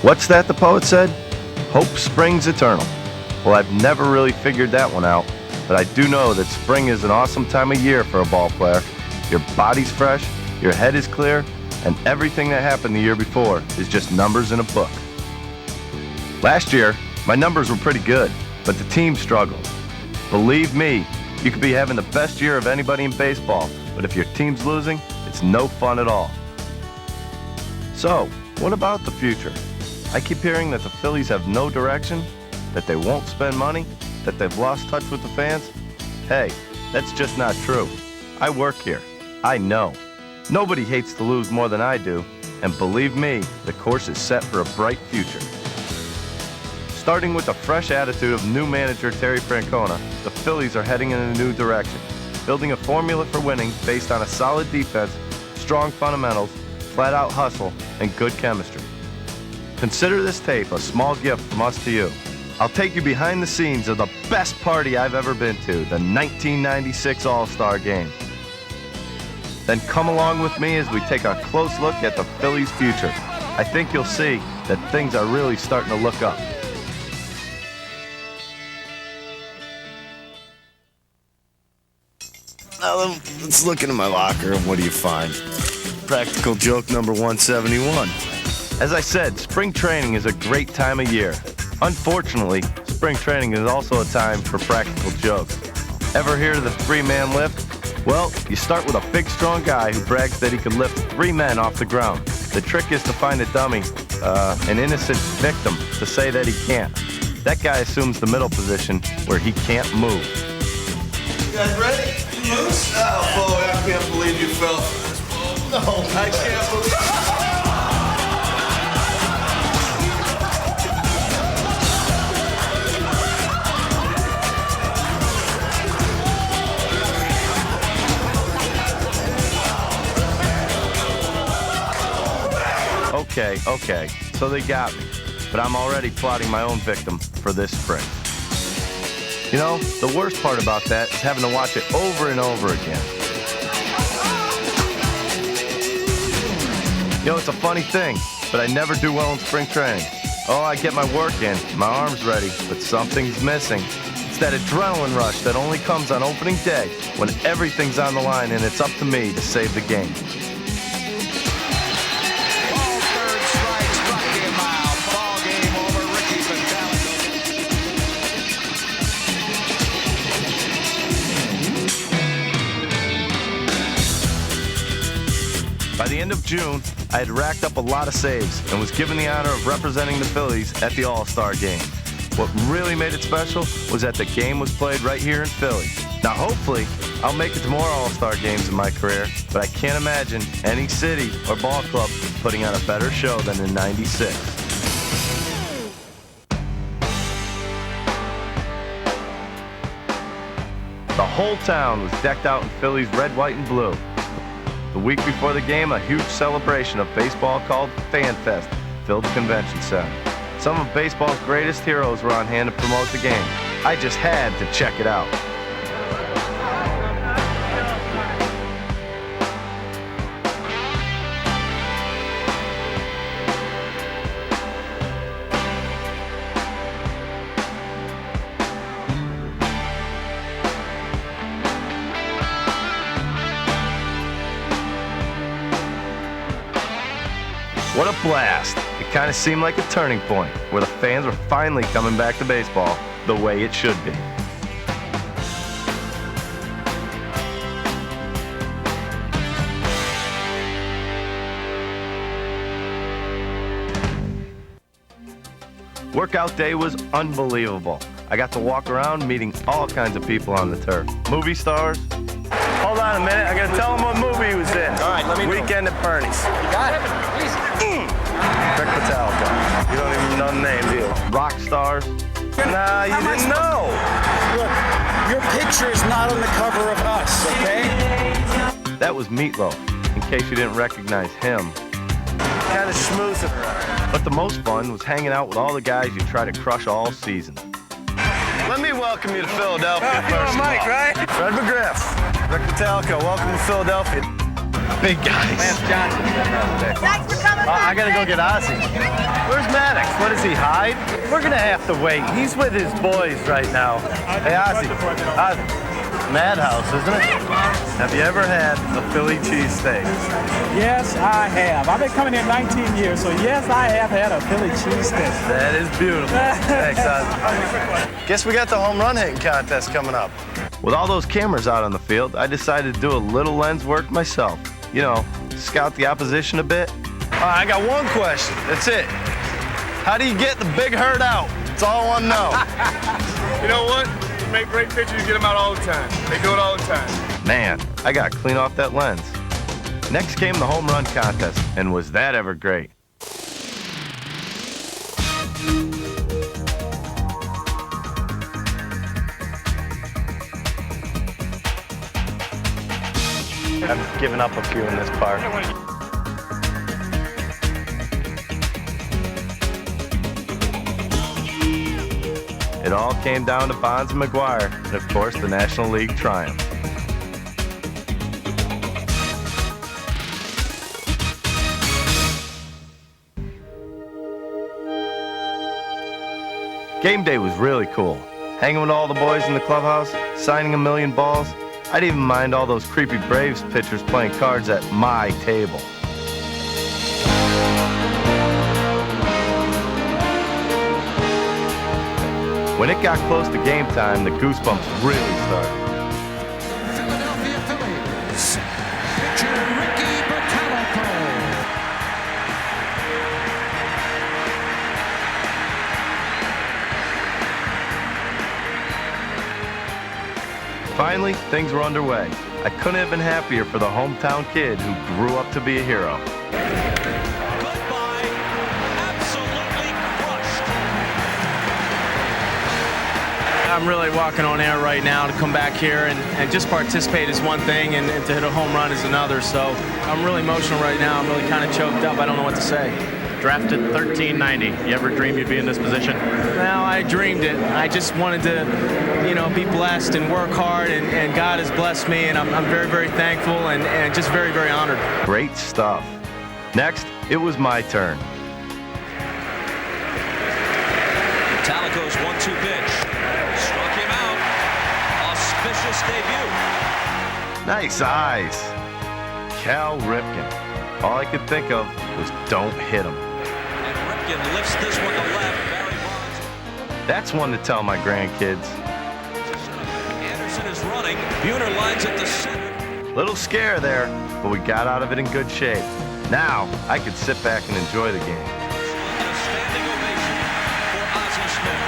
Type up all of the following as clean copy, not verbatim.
What's that the poet said? Hope springs eternal. Well, I've never really figured that one out, but I do know that spring is an awesome time of year for a ball player. Your body's fresh, your head is clear, and everything that happened the year before is just numbers in a book. Last year, my numbers were pretty good, but the team struggled. Believe me, you could be having the best year of anybody in baseball, but if your team's losing, it's no fun at all. So, what about the future? I keep hearing that the Phillies have no direction, that they won't spend money, that they've lost touch with the fans. Hey, that's just not true. I work here. I know. Nobody hates to lose more than I do, and believe me, the course is set for a bright future. Starting with a fresh attitude of new manager Terry Francona, the Phillies are heading in a new direction, building a formula for winning based on a solid defense, strong fundamentals, flat-out hustle, and good chemistry. Consider this tape a small gift from us to you. I'll take you behind the scenes of the best party I've ever been to, the 1996 All-Star Game. Then come along with me as we take a close look at the Phillies' future. I think you'll see that things are really starting to look up. Now let's look into my locker and what do you find? Practical joke number 171. As I said, spring training is a great time of year. Unfortunately, spring training is also a time for practical jokes. Ever hear of the three-man lift? Well, you start with a big, strong guy who brags that he can lift 3 men off the ground. The trick is to find a dummy, an innocent victim, to say that he can't. That guy assumes the middle position where he can't move. You guys ready? Moose? Oh, boy, I can't believe you fell for this. No, I can't believe Okay, so they got me, but I'm already plotting my own victim for this spring. You know, the worst part about that is having to watch it over and over again. You know, it's a funny thing, but I never do well in spring training. Oh, I get my work in, my arm's ready, but something's missing. It's that adrenaline rush that only comes on opening day when everything's on the line and it's up to me to save the game. By the end of June, I had racked up a lot of saves and was given the honor of representing the Phillies at the All-Star Game. What really made it special was that the game was played right here in Philly. Now hopefully, I'll make it to more All-Star games in my career, but I can't imagine any city or ball club putting on a better show than in '96. The whole town was decked out in Philly's red, white, and blue. The week before the game, a huge celebration of baseball called Fan Fest filled the convention center. Some of baseball's greatest heroes were on hand to promote the game. I just had to check it out. What a blast. It kind of seemed like a turning point where the fans were finally coming back to baseball the way it should be. Workout day was unbelievable. I got to walk around meeting all kinds of people on the turf. Movie stars. Hold on a minute, I gotta tell him what movie he was in. All right, let me know. Weekend at Bernie's. You got it. Please. Rick Metallica. You don't even know the name, do you? Rock stars. Nah, you didn't know. Look, your picture is not on the cover of Us, okay? That was Meatloaf, in case you didn't recognize him. Kind of schmoozing. But the most fun was hanging out with all the guys you try to crush all season. Let me welcome you to Philadelphia first. Mike, right? Fred McGriff, Rick Metallica, welcome to Philadelphia. Big guys. Lance Johnson. Thanks for coming back. I gotta go get Ozzy. Where's Maddox? What does he hide? We're gonna have to wait. He's with his boys right now. Hey, Ozzy. Madhouse, isn't it? Have you ever had a Philly cheesesteak? Yes, I have. I've been coming here 19 years, so yes, I have had a Philly cheesesteak. That is beautiful. Thanks, Ozzy. Guess we got the home run hitting contest coming up. With all those cameras out on the field, I decided to do a little lens work myself. You know, scout the opposition a bit. I got one question. That's it. How do you get the big herd out? That's all I want to know. You know what? You make great pictures, you get them out all the time. They do it all the time. Man, I got to clean off that lens. Next came the home run contest, and was that ever great. I've given up a few in this park. It all came down to Bonds and McGuire, and of course the National League triumph. Game day was really cool. Hanging with all the boys in the clubhouse, signing a million balls. I didn't even mind all those creepy Braves pitchers playing cards at my table. When it got close to game time, the goosebumps really started. Philadelphia Phillies, pitcher Ricky Bertalico. Finally, things were underway. I couldn't have been happier for the hometown kid who grew up to be a hero. Goodbye. Absolutely crushed. I'm really walking on air right now. To come back here and just participate is one thing, and to hit a home run is another. So I'm really emotional right now. I'm really kind of choked up. I don't know what to say. Drafted 1390. You ever dream you'd be in this position? Well, I dreamed it. I just wanted to, you know, be blessed and work hard, and God has blessed me, and I'm very, very thankful and just very, very honored. Great stuff. Next, it was my turn. Talico's 1-2 pitch. Struck him out. Auspicious debut. Nice eyes. Cal Ripken. All I could think of was don't hit him. And Ripken lifts this one to left. Barry Bonds. That's one to tell my grandkids. Anderson is running. Buhner lines it to center. Little scare there, but we got out of it in good shape. Now, I could sit back and enjoy the game. And a standing ovation for Ozzie Smith.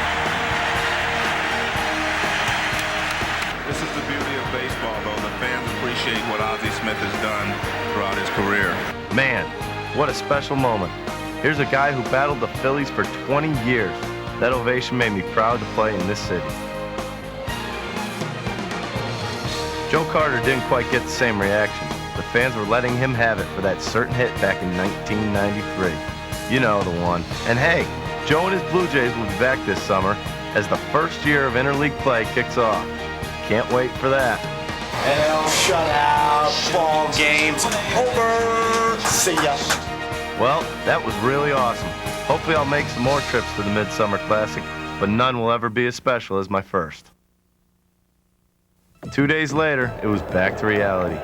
This is the beauty of baseball, though. The fans appreciate what Ozzie Smith has done throughout his career. Man, what a special moment. Here's a guy who battled the Phillies for 20 years. That ovation made me proud to play in this city. Joe Carter didn't quite get the same reaction. The fans were letting him have it for that certain hit back in 1993. You know, the one. And hey, Joe and his Blue Jays will be back this summer as the first year of interleague play kicks off. Can't wait for that. Hell, shutout, ball games over. See ya. Well, that was really awesome. Hopefully I'll make some more trips to the Midsummer Classic, but none will ever be as special as my first. 2 days later, it was back to reality.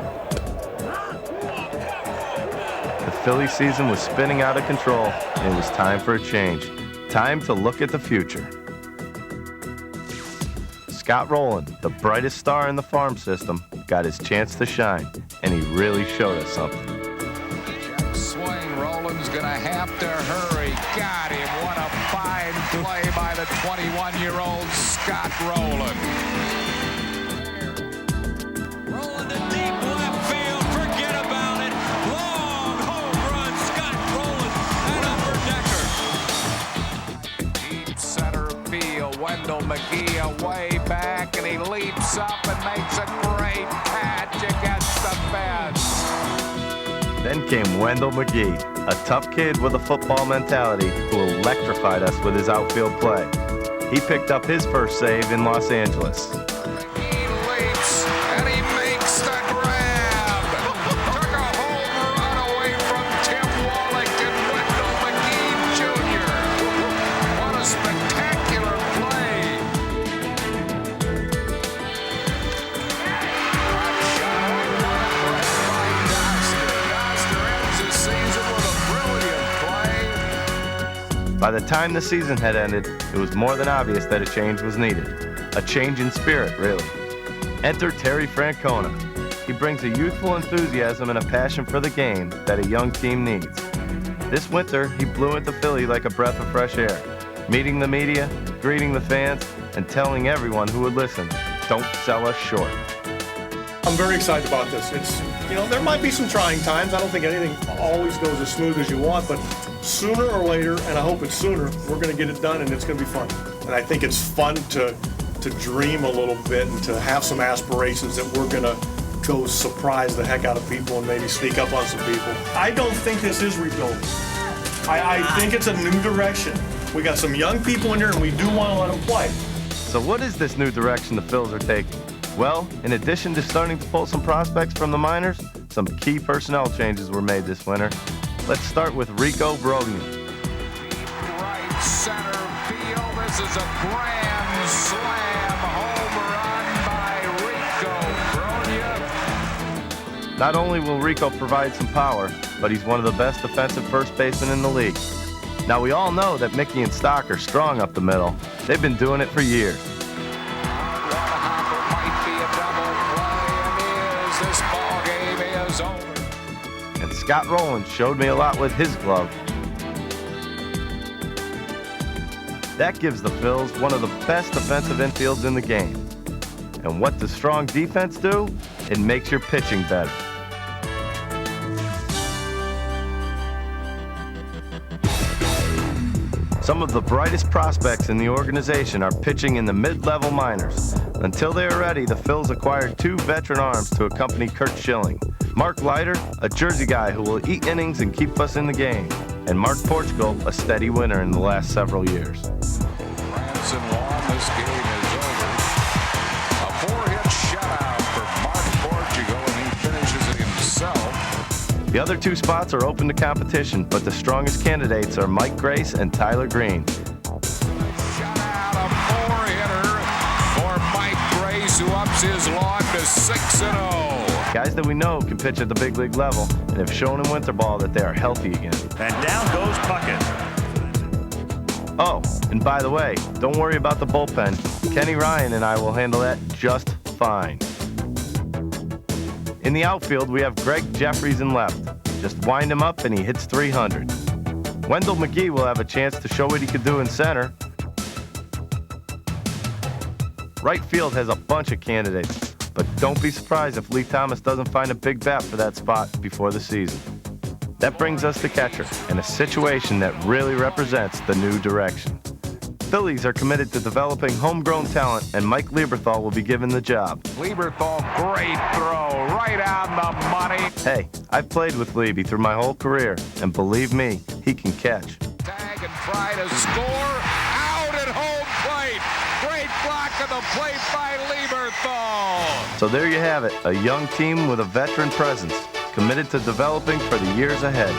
The Philly season was spinning out of control, and it was time for a change. Time to look at the future. Scott Rowland, the brightest star in the farm system, got his chance to shine, and he really showed us something. Check swing. Rowland's going to have to hurry. Got him. What a fine play by the 21-year-old Scott Rowland. Rolling to deep left field. Forget about it. Long home run. Scott Rowland and Upper Decker. Deep center field. Wendell McGee away back, and he leaps up and makes a great catch against the fence. Then came Wendell McGee, a tough kid with a football mentality who electrified us with his outfield play. He picked up his first save in Los Angeles. He leaps, and he makes the grab. Took a home run away from Tim Wallach and Wendell McGee Jr. By the time the season had ended, it was more than obvious that a change was needed. A change in spirit, really. Enter Terry Francona. He brings a youthful enthusiasm and a passion for the game that a young team needs. This winter, he blew into Philly like a breath of fresh air, meeting the media, greeting the fans, and telling everyone who would listen, don't sell us short. I'm very excited about this. There might be some trying times. I don't think anything always goes as smooth as you want, but sooner or later, and I hope it's sooner, we're going to get it done and it's going to be fun. And I think it's fun to dream a little bit and to have some aspirations that we're going to go surprise the heck out of people and maybe sneak up on some people. I don't think this is rebuilding. I think it's a new direction. We got some young people in here and we do want to let them play. So what is this new direction the Phils are taking? Well, in addition to starting to pull some prospects from the minors, some key personnel changes were made this winter. Let's start with Rico Brogni. Right center field. This is a grand slam home run by Rico Brogni. Not only will Rico provide some power, but he's one of the best defensive first basemen in the league. Now, we all know that Mickey and Stock are strong up the middle. They've been doing it for years. And Scott Rowland showed me a lot with his glove. That gives the Phils one of the best defensive infields in the game. And what does strong defense do? It makes your pitching better. Some of the brightest prospects in the organization are pitching in the mid-level minors. Until they are ready, the Phils acquired 2 veteran arms to accompany Kurt Schilling. Mark Leiter, a Jersey guy who will eat innings and keep us in the game. And Mark Portugal, a steady winner in the last several years. Branson won. This game is over. A 4-hit shutout for Mark Portugal, and he finishes it himself. The other 2 spots are open to competition, but the strongest candidates are Mike Grace and Tyler Green. Shutout, a 4-hitter for Mike Grace, who ups his log to 6-0. Guys that we know can pitch at the big league level and have shown in winter ball that they are healthy again. And down goes Puckett. Oh, and by the way, don't worry about the bullpen. Kenny Ryan and I will handle that just fine. In the outfield, we have Greg Jeffries in left. Just wind him up and he hits 300. Wendell McGee will have a chance to show what he could do in center. Right field has a bunch of candidates, but don't be surprised if Lee Thomas doesn't find a big bat for that spot before the season. That brings us to catcher, in a situation that really represents the new direction. Phillies are committed to developing homegrown talent, and Mike Lieberthal will be given the job. Lieberthal, great throw, right on the money. Hey, I've played with Lieby through my whole career, and believe me, he can catch. Tag and try to score, out at home plate. Great block of the plate by Lieberthal. So there you have it, a young team with a veteran presence, committed to developing for the years ahead.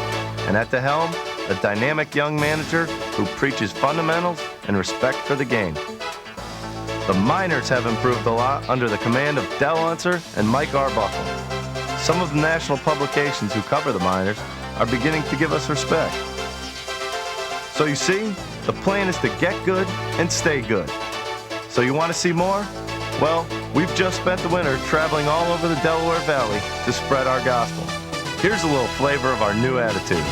And at the helm, a dynamic young manager who preaches fundamentals and respect for the game. The minors have improved a lot under the command of Del Unser and Mike Arbuckle. Some of the national publications who cover the minors are beginning to give us respect. So you see, the plan is to get good and stay good. So you want to see more? Well, we've just spent the winter traveling all over the Delaware Valley to spread our gospel. Here's a little flavor of our new attitude.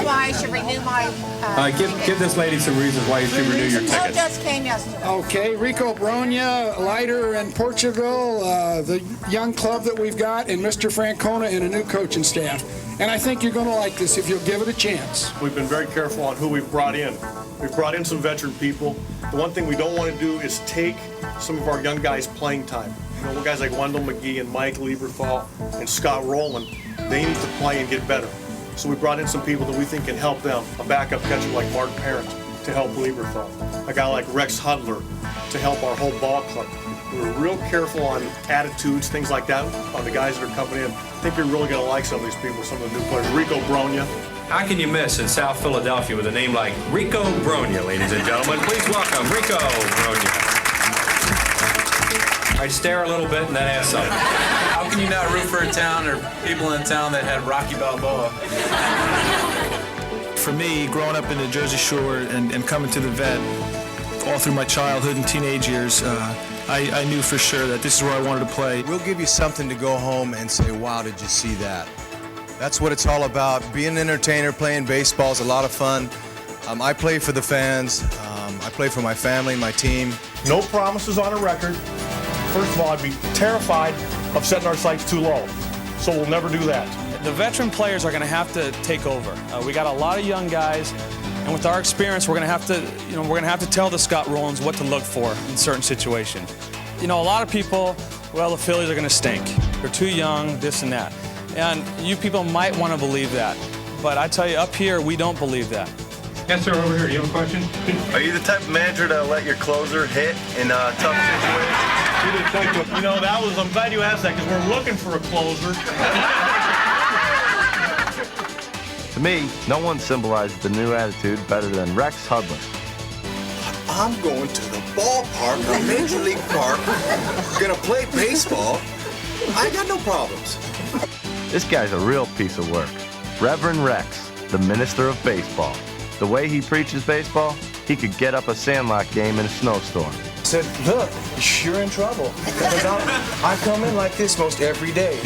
Why I should renew my give this lady some reasons why you should renew your I ticket. just came yesterday. Okay, Rico Brogni, Leiter in Portugal, the young club that we've got, and Mr. Francona and a new coaching staff. And I think you're going to like this if you'll give it a chance. We've been very careful on who we've brought in. We've brought in some veteran people. The one thing we don't want to do is take some of our young guys' playing time. You know, guys like Wendell McGee and Mike Lieberthal and Scott Rowland, they need to play and get better. So we brought in some people that we think can help them. A backup catcher like Mark Parent to help Lieberthal. A guy like Rex Hudler to help our whole ball club. We're real careful on attitudes, things like that, on the guys that are coming in. I think you're really going to like some of these people, some of the new players. Rico Bronya. How can you miss in South Philadelphia with a name like Rico Bronya, ladies and gentlemen? Please welcome Rico Bronya. I stare a little bit and then ask something. How can you not root for a town or people in a town that had Rocky Balboa? For me, growing up in the Jersey Shore and coming to the vet all through my childhood and teenage years, I knew for sure that this is where I wanted to play. We'll give you something to go home and say, wow, did you see that? That's what it's all about. Being an entertainer, playing baseball is a lot of fun. I play for the fans. I play for my family, my team. No promises on a record. First of all, I'd be terrified of setting our sights too low. So we'll never do that. The veteran players are going to have to take over. We got a lot of young guys, and with our experience, we're going to have to tell the Scott Rowlands what to look for in certain situations. A lot of people, well, the Phillies are going to stink. They're too young, this and that. And you people might want to believe that. But I tell you, up here, we don't believe that. Yes, sir, over here. You have a question? Are you the type of manager to let your closer hit in tough situations? I'm glad you asked that because we're looking for a closer. To me, no one symbolizes the new attitude better than Rex Hudler. I'm going to the ballpark, a major league park, gonna play baseball. I got no problems. This guy's a real piece of work. Reverend Rex, the minister of baseball. The way he preaches baseball, he could get up a Sandlot game in a snowstorm. I said, look, you're in trouble. Because I come in like this most every day.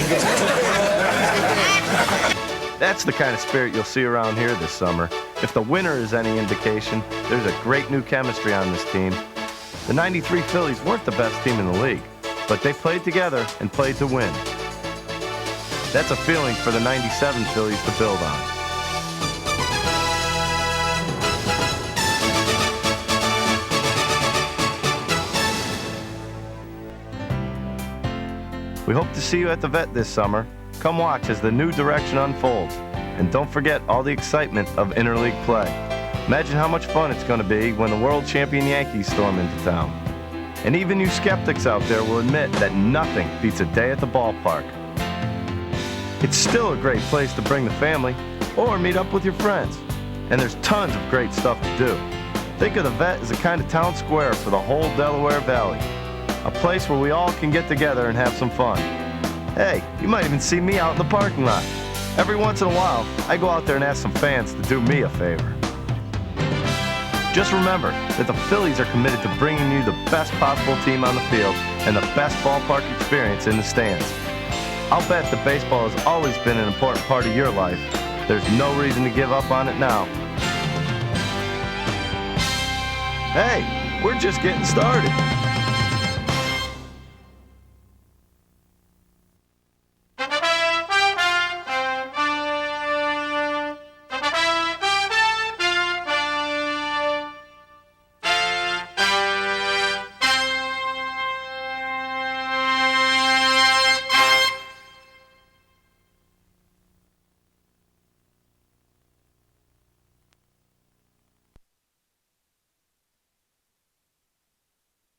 That's the kind of spirit you'll see around here this summer. If the winter is any indication, there's a great new chemistry on this team. The '93 Phillies weren't the best team in the league, but they played together and played to win. That's a feeling for the '97 Phillies to build on. We hope to see you at the Vet this summer. Come watch as the new direction unfolds. And don't forget all the excitement of interleague play. Imagine how much fun it's going to be when the world champion Yankees storm into town. And even you skeptics out there will admit that nothing beats a day at the ballpark. It's still a great place to bring the family or meet up with your friends. And there's tons of great stuff to do. Think of the Vet as a kind of town square for the whole Delaware Valley. A place where we all can get together and have some fun. Hey, you might even see me out in the parking lot. Every once in a while, I go out there and ask some fans to do me a favor. Just remember that the Phillies are committed to bringing you the best possible team on the field and the best ballpark experience in the stands. I'll bet that baseball has always been an important part of your life. There's no reason to give up on it now. Hey, we're just getting started.